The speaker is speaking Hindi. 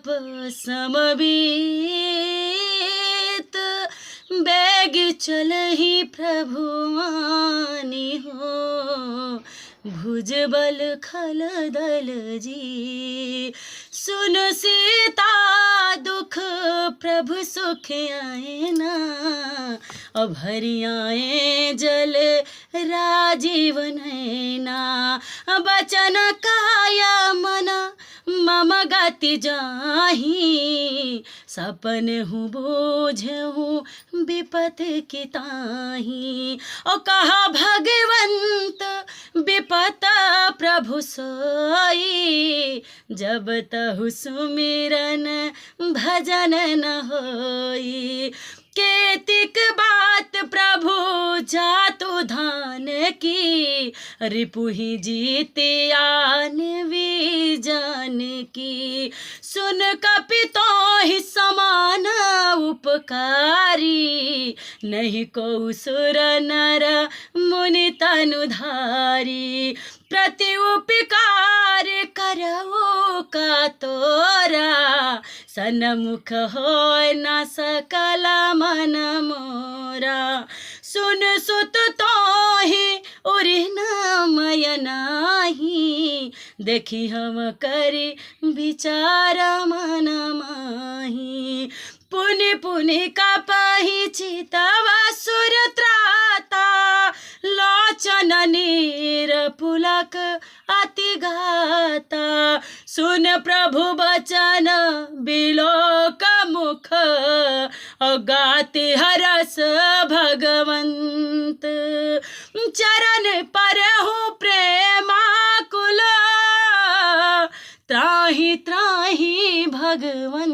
ताप समबीत, बेग चलहि प्रभु आनी हो, भुजबल खलदल जी। सुन सीता दुख प्रभु सुख आए ना, अब हरि आए जल राजीव नैना। बचन काया मन मम गति जाहि, सपन हूँ बोझ हूँ विपत की ताहि। ओ कहा भगवंत विपत प्रभु सोई, जब तहु सुमिरन भजन न होई। केतिक बात प्रभु जातु धान की, रिपुहि जीते आन जान की। सुन कपितोहि समान उपकारी, नहीं को सुर नर मुनि तनुधारी। प्रति उपकार करऊ का तोरा, सन्मुख होय न सकल मन मोरा। सुन सुत तोहि उरि नामय नाही, देखी हम करी विचार मन माही। पुनि पुनि कपहि चितवा सुर त्राता, लोचन नीर पुलक अति गाता। सुन प्रभु बचन बिलोक मुख, गाति हरस भगवंत। चरण परहु प्रेमाकुल, त्राहि त्राहि भगवंत।